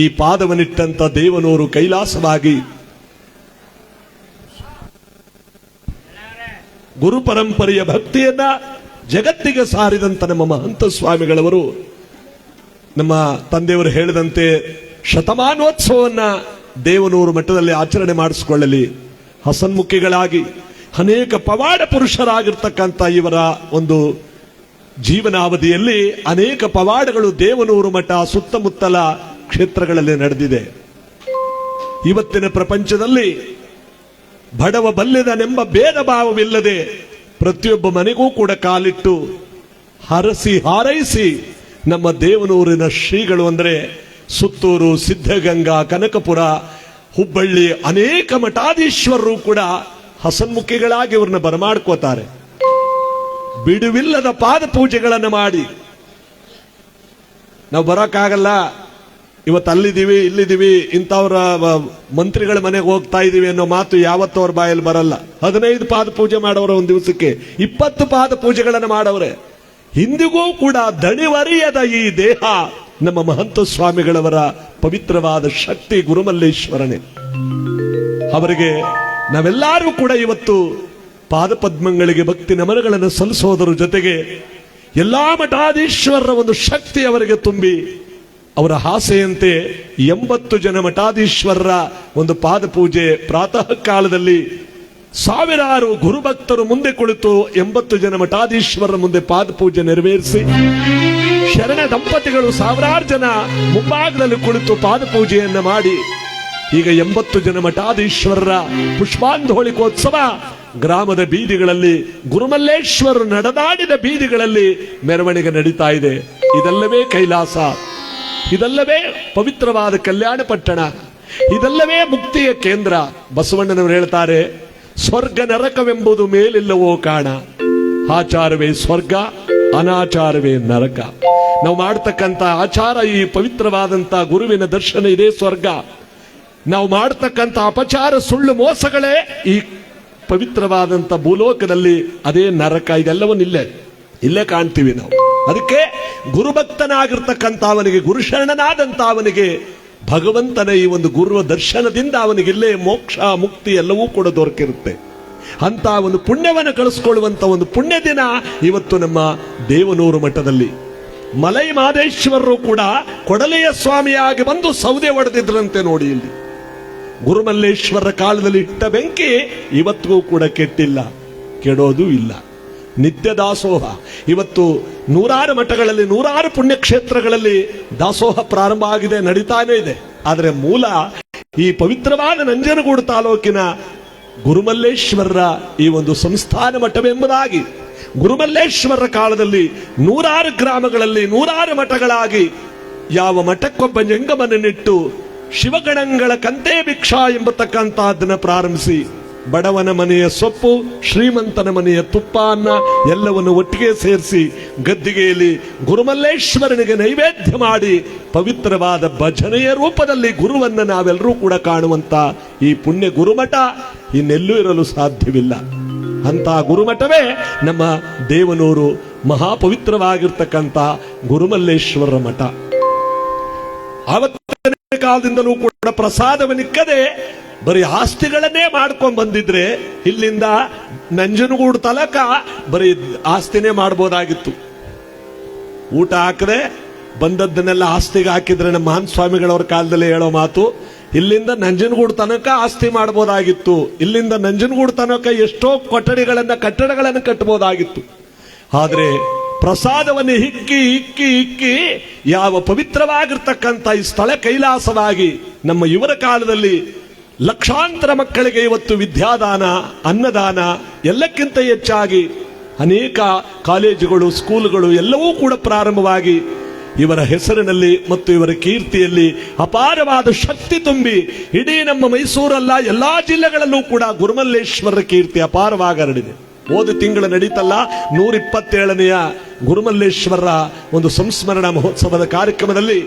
ಈ ಪಾದವನ್ನಿಟ್ಟಂತ ದೇವನೂರು ಕೈಲಾಸವಾಗಿ ಗುರು ಪರಂಪರೆಯ ಭಕ್ತಿಯನ್ನ ಜಗತ್ತಿಗೆ ಸಾರಿದಂತ ನಮ್ಮ ಮಹಂತ ಸ್ವಾಮಿಗಳವರು ನಮ್ಮ ತಂದೆಯವರು ಹೇಳಿದಂತೆ ಶತಮಾನೋತ್ಸವವನ್ನ ದೇವನೂರು ಮಠದಲ್ಲಿ ಆಚರಣೆ ಮಾಡಿಸಿಕೊಳ್ಳಲಿ. ಹಸನ್ಮುಖಿಗಳಾಗಿ ಅನೇಕ ಪವಾಡ ಪುರುಷರಾಗಿರ್ತಕ್ಕಂಥ ಇವರ ಒಂದು ಜೀವನಾವಧಿಯಲ್ಲಿ ಅನೇಕ ಪವಾಡಗಳು ದೇವನೂರು ಮಠ ಸುತ್ತಮುತ್ತಲ ಕ್ಷೇತ್ರಗಳಲ್ಲಿ ನಡೆದಿದೆ. ಇವತ್ತಿನ ಪ್ರಪಂಚದಲ್ಲಿ ಬಡವ ಬಲ್ಲಿದನೆಂಬ ಭೇದ ಭಾವವಿಲ್ಲದೆ ಪ್ರತಿಯೊಬ್ಬ ಮನೆಗೂ ಕೂಡ ಕಾಲಿಟ್ಟು ಹರಸಿ ಹಾರೈಸಿ ನಮ್ಮ ದೇವನೂರಿನ ಶ್ರೀಗಳು ಅಂದರೆ ಸುತ್ತೂರು, ಸಿದ್ಧಗಂಗಾ, ಕನಕಪುರ, ಹುಬ್ಬಳ್ಳಿ ಅನೇಕ ಮಠಾಧೀಶ್ವರರು ಕೂಡ ಹಸನ್ಮುಖಿಗಳಾಗಿ ಇವ್ರನ್ನ ಬರಮಾಡ್ಕೋತಾರೆ. ಬಿಡುವಿಲ್ಲದ ಪಾದ ಪೂಜೆಗಳನ್ನು ಮಾಡಿ ನಾವು ಬರೋಕ್ಕಾಗಲ್ಲ, ಇವತ್ತು ಅಲ್ಲಿದ್ದೀವಿ ಇಲ್ಲಿದ್ದೀವಿ ಇಂಥವ್ರ ಮಂತ್ರಿಗಳ ಮನೆಗೆ ಹೋಗ್ತಾ ಇದೀವಿ ಅನ್ನೋ ಮಾತು ಯಾವತ್ತೂ ಅವ್ರ ಬಾಯಲ್ಲಿ ಬರಲ್ಲ. 15 ಪಾದ ಪೂಜೆ ಮಾಡವ್ರೆ, ಒಂದು ದಿವಸಕ್ಕೆ 20 ಪಾದ ಪೂಜೆಗಳನ್ನು ಮಾಡವ್ರೆ. ಇಂದಿಗೂ ಕೂಡ ದಣಿವರಿಯದ ಈ ದೇಹ ನಮ್ಮ ಮಹಂತ ಸ್ವಾಮಿಗಳವರ ಪವಿತ್ರವಾದ ಶಕ್ತಿ ಗುರುಮಲ್ಲೇಶ್ವರನೇ. ಅವರಿಗೆ ನಾವೆಲ್ಲರೂ ಕೂಡ ಇವತ್ತು ಪಾದಪದ್ಮಗಳಿಗೆ ಭಕ್ತಿ ನಮನಗಳನ್ನು ಸಲ್ಲಿಸೋದರ ಜೊತೆಗೆ ಎಲ್ಲಾ ಮಠಾಧೀಶ್ವರರ ಒಂದು ಶಕ್ತಿ ಅವರಿಗೆ ತುಂಬಿ ಅವರ ಆಸೆಯಂತೆ 80 ಜನ ಮಠಾಧೀಶ್ವರರ ಒಂದು ಪಾದ ಪೂಜೆ ಪ್ರಾತಃ ಕಾಲದಲ್ಲಿ ಸಾವಿರಾರು ಗುರುಭಕ್ತರು ಮುಂದೆ ಕುಳಿತು 80 ಜನ ಮಠಾಧೀಶ್ವರರ ಮುಂದೆ ಪಾದ ಪೂಜೆ ನೆರವೇರಿಸಿ ಶರಣ ದಂಪತಿಗಳು ಸಾವಿರಾರು ಜನ ಮುಂಭಾಗದಲ್ಲಿ ಕುಳಿತು ಪಾದ ಪೂಜೆಯನ್ನ ಮಾಡಿ ಈಗ 80 ಜನ ಮಠಾಧೀಶ್ವರರ ಪುಷ್ಪಾಂಧೋಳಿಕೋತ್ಸವ ಗ್ರಾಮದ ಬೀದಿಗಳಲ್ಲಿ ಗುರುಮಲ್ಲೇಶ್ವರರು ನಡೆದಾಡಿದ ಬೀದಿಗಳಲ್ಲಿ ಮೆರವಣಿಗೆ ನಡೀತಾ ಇದೆ. ಇದೆಲ್ಲವೇ ಕೈಲಾಸ, ಇದಲ್ಲವೇ ಪವಿತ್ರವಾದ ಕಲ್ಯಾಣ ಪಟ್ಟಣ, ಇದಲ್ಲವೇ ಮುಕ್ತಿಯ ಕೇಂದ್ರ. ಬಸವಣ್ಣನವರು ಹೇಳ್ತಾರೆ, ಸ್ವರ್ಗ ನರಕವೆಂಬುದು ಮೇಲಿಲ್ಲವೋ ಕಾಣ, ಆಚಾರವೇ ಸ್ವರ್ಗ ಅನಾಚಾರವೇ ನರಕ. ನಾವು ಮಾಡ್ತಕ್ಕಂಥ ಆಚಾರ ಈ ಪವಿತ್ರವಾದಂತ ಗುರುವಿನ ದರ್ಶನ ಇದೇ ಸ್ವರ್ಗ. ನಾವು ಮಾಡ್ತಕ್ಕಂಥ ಅಪಚಾರ ಸುಳ್ಳು ಮೋಸಗಳೇ ಈ ಪವಿತ್ರವಾದಂತ ಭೂಲೋಕದಲ್ಲಿ ಅದೇ ನರಕ. ಇದೆಲ್ಲವನ್ನ ಇಲ್ಲೇ ಕಾಣ್ತೀವಿ ನಾವು. ಅದಕ್ಕೆ ಗುರುಭಕ್ತನಾಗಿರ್ತಕ್ಕಂಥ ಅವನಿಗೆ, ಗುರುಶರಣನಾದಂತ ಅವನಿಗೆ ಭಗವಂತನ ಈ ಒಂದು ಗುರುವ ದರ್ಶನದಿಂದ ಅವನಿಗೆ ಇಲ್ಲೇ ಮೋಕ್ಷ ಮುಕ್ತಿ ಎಲ್ಲವೂ ಕೂಡ ದೊರಕಿರುತ್ತೆ. ಅಂತ ಒಂದು ಪುಣ್ಯವನ್ನು ಕಳಿಸ್ಕೊಳ್ಳುವಂತ ಒಂದು ಪುಣ್ಯ ದಿನ ಇವತ್ತು ನಮ್ಮ ದೇವನೂರು ಮಠದಲ್ಲಿ. ಮಲೈ ಮಾದೇಶ್ವರರು ಕೂಡ ಕೊಡಲೆಯ ಸ್ವಾಮಿಯಾಗಿ ಬಂದು ಸೌದೆ ಒಡೆದಿದ್ರಂತೆ ನೋಡಿ. ಇಲ್ಲಿ ಗುರುಮಲ್ಲೇಶ್ವರರ ಕಾಲದಲ್ಲಿ ಇಟ್ಟ ಬೆಂಕಿ ಇವತ್ತಿಗೂ ಕೂಡ ಕೆಟ್ಟಿಲ್ಲ, ಕೆಡೋದು ಇಲ್ಲ. ನಿತ್ಯ ದಾಸೋಹ ಇವತ್ತು ನೂರಾರು ಮಠಗಳಲ್ಲಿ, ನೂರಾರು ಪುಣ್ಯಕ್ಷೇತ್ರಗಳಲ್ಲಿ ದಾಸೋಹ ಪ್ರಾರಂಭ ಆಗಿದೆ, ನಡೀತಾನೇ ಇದೆ. ಆದರೆ ಮೂಲ ಈ ಪವಿತ್ರವಾದ ನಂಜನಗೂಡು ತಾಲೂಕಿನ ಗುರುಮಲ್ಲೇಶ್ವರರ ಈ ಒಂದು ಸಂಸ್ಥಾನ ಮಠವೆಂಬುದಾಗಿ ಗುರುಮಲ್ಲೇಶ್ವರರ ಕಾಲದಲ್ಲಿ ನೂರಾರು ಗ್ರಾಮಗಳಲ್ಲಿ ನೂರಾರು ಮಠಗಳಾಗಿ ಯಾವ ಮಠಕ್ಕೊಬ್ಬ ಜಂಗಮನನ್ನಿಟ್ಟು ಶಿವಗಣಗಳ ಕಂತೆ ಭಿಕ್ಷಾ ಎಂಬತಕ್ಕಂತಹದನ್ನ ಪ್ರಾರಂಭಿಸಿ ಬಡವನ ಮನೆಯ ಸೊಪ್ಪು, ಶ್ರೀಮಂತನ ಮನೆಯ ತುಪ್ಪ ಅನ್ನ ಎಲ್ಲವನ್ನು ಒಟ್ಟಿಗೆ ಸೇರಿಸಿ ಗದ್ದಿಗೆಯಲ್ಲಿ ಗುರುಮಲ್ಲೇಶ್ವರನಿಗೆ ನೈವೇದ್ಯ ಮಾಡಿ ಪವಿತ್ರವಾದ ಭಜನೆಯ ರೂಪದಲ್ಲಿ ಗುರುವನ್ನ ನಾವೆಲ್ಲರೂ ಕೂಡ ಕಾಣುವಂತ ಈ ಪುಣ್ಯ ಗುರುಮಠ ಇನ್ನೆಲ್ಲೂ ಇರಲು ಸಾಧ್ಯವಿಲ್ಲ. ಅಂತ ಗುರುಮಠವೇ ನಮ್ಮ ದೇವನೂರು ಮಹಾಪವಿತ್ರವಾಗಿರ್ತಕ್ಕಂಥ ಗುರುಮಲ್ಲೇಶ್ವರರ ಮಠ. ಆವತ್ತಿನ ಕಾಲದಿಂದಲೂ ಕೂಡ ಪ್ರಸಾದವನ್ನಿಕ್ಕದೆ ಬರೀ ಆಸ್ತಿಗಳನ್ನೇ ಮಾಡ್ಕೊಂಡ್ ಬಂದಿದ್ರೆ ಇಲ್ಲಿಂದ ನಂಜನಗೂಡು ತಲಕ ಬರೀ ಆಸ್ತಿನೇ ಮಾಡ್ಬೋದಾಗಿತ್ತು. ಊಟ ಹಾಕದೆ ಬಂದದ್ದನ್ನೆಲ್ಲ ಆಸ್ತಿಗೆ ಹಾಕಿದ್ರೆ ನಮ್ಮ ಮಹಾನ್ ಸ್ವಾಮಿಗಳವರ ಕಾಲದಲ್ಲಿ ಹೇಳೋ ಮಾತು, ಇಲ್ಲಿಂದ ನಂಜನಗೂಡು ತನಕ ಆಸ್ತಿ ಮಾಡಬಹುದಾಗಿತ್ತು, ಇಲ್ಲಿಂದ ನಂಜನಗೂಡು ತನಕ ಎಷ್ಟೋ ಕಟ್ಟಡಗಳನ್ನು ಕಟ್ಟಬಹುದಾಗಿತ್ತು. ಆದ್ರೆ ಪ್ರಸಾದವನ್ನು ಹಿಕ್ಕಿ ಹಿಕ್ಕಿ ಹಿಕ್ಕಿ ಯಾವ ಪವಿತ್ರವಾಗಿರ್ತಕ್ಕಂಥ ಈ ಸ್ಥಳ ಕೈಲಾಸವಾಗಿ ನಮ್ಮ ಇವರ ಕಾಲದಲ್ಲಿ ಲಕ್ಷಾಂತರ ಮಕ್ಕಳಿಗೆ ಇವತ್ತು ವಿದ್ಯಾದಾನ, ಅನ್ನದಾನ, ಎಲ್ಲಕ್ಕಿಂತ ಹೆಚ್ಚಾಗಿ ಅನೇಕ ಕಾಲೇಜುಗಳು, ಸ್ಕೂಲುಗಳು ಎಲ್ಲವೂ ಕೂಡ ಪ್ರಾರಂಭವಾಗಿ ಇವರ ಹೆಸರಿನಲ್ಲಿ ಮತ್ತು ಇವರ ಕೀರ್ತಿಯಲ್ಲಿ ಅಪಾರವಾದ ಶಕ್ತಿ ತುಂಬಿ ಇಡೀ ನಮ್ಮ ಮೈಸೂರಲ್ಲ ಎಲ್ಲಾ ಜಿಲ್ಲೆಗಳಲ್ಲೂ ಕೂಡ ಗುರುಮಲ್ಲೇಶ್ವರರ ಕೀರ್ತಿ ಅಪಾರವಾಗಿ ಹರಡಿದೆ. ಹೋದ ತಿಂಗಳು ನಡೀತಲ್ಲ 127ನೆಯ ಗುರುಮಲ್ಲೇಶ್ವರರ ಒಂದು ಸಂಸ್ಮರಣಾ ಮಹೋತ್ಸವದ ಕಾರ್ಯಕ್ರಮದಲ್ಲಿ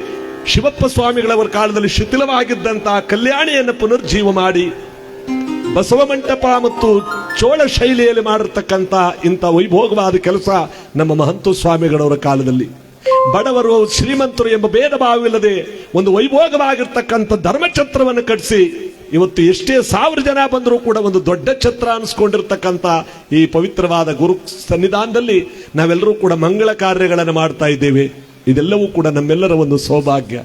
ಶಿವಪ್ಪ ಸ್ವಾಮಿಗಳವರ ಕಾಲದಲ್ಲಿ ಶಿಥಿಲವಾಗಿದ್ದಂತಹ ಕಲ್ಯಾಣಿಯನ್ನು ಪುನರ್ಜೀವ ಮಾಡಿ ಬಸವ ಮಂಟಪ ಮತ್ತು ಚೋಳ ಶೈಲಿಯಲ್ಲಿ ಮಾಡಿರ್ತಕ್ಕಂಥ ಇಂಥ ವೈಭೋಗವಾದ ಕೆಲಸ ನಮ್ಮ ಮಹಂತ ಸ್ವಾಮಿಗಳವರ ಕಾಲದಲ್ಲಿ ಬಡವರು ಶ್ರೀಮಂತರು ಎಂಬ ಭೇದ ಭಾವವಿಲ್ಲದೆ ಒಂದು ವೈಭೋಗವಾಗಿರ್ತಕ್ಕಂಥ ಧರ್ಮಛತ್ರವನ್ನು ಕಟ್ಟಿಸಿ ಇವತ್ತು ಎಷ್ಟೇ 1000 ಜನ ಬಂದರೂ ಕೂಡ ಒಂದು ದೊಡ್ಡ ಛತ್ರ ಅನಿಸ್ಕೊಂಡಿರ್ತಕ್ಕಂಥ ಈ ಪವಿತ್ರವಾದ ಗುರು ಸನ್ನಿಧಾನದಲ್ಲಿ ನಾವೆಲ್ಲರೂ ಕೂಡ ಮಂಗಳ ಕಾರ್ಯಗಳನ್ನು ಮಾಡ್ತಾ ಇದ್ದೇವೆ. ಇದೆಲ್ಲವೂ ಕೂಡ ನಮ್ಮೆಲ್ಲರ ಒಂದು ಸೌಭಾಗ್ಯ.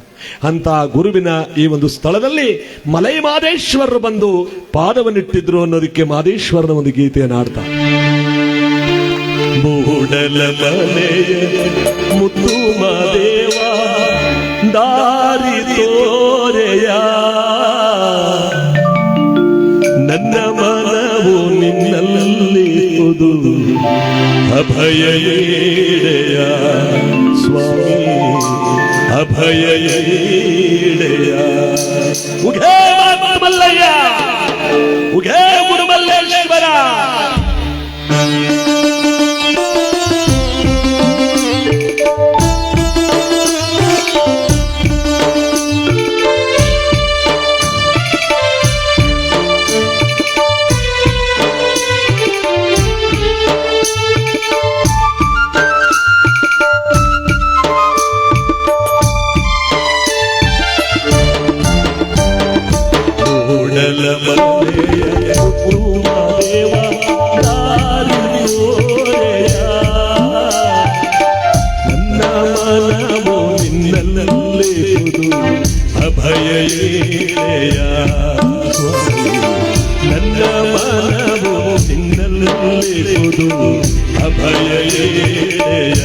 ಅಂತ ಗುರುವಿನ ಈ ಒಂದು ಸ್ಥಳದಲ್ಲಿ ಮಲೈ ಮಾದೇಶ್ವರರು ಬಂದು ಪಾದವನ್ನಿಟ್ಟಿದ್ರು ಅನ್ನೋದಕ್ಕೆ ಮಾದೇಶ್ವರನ ಒಂದು ಗೀತೆಯನ್ನು ಆಡ್ತಾ, ಮೂಡಲ ಮಲೆಯ ಮುತ್ತು ಮಾದೇವ ದಾರಿ ತೋರೆಯ, ನನ್ನ ಮನವು ನಿನ್ನಲ್ಲಿ ಹುದು ಅಭಯ ನೀಡೆಯ ಸ್ವಾಮಿ, ಅಭಯ ನೀಡೆಯ. ಉಘೇ ಮಲ್ಲಯ್ಯ, ಉಘೇ ಗುರುಮಲ್ಲೇಶ್ವರ. ಅಭಯ ನೀಡೆಯ ಸ್ವಾಮಿ, ನನ್ನ ಮನವು ನಿನ್ನಲ್ಲಿ ಹುದು ಅಭಯ ನೀಡೆಯ.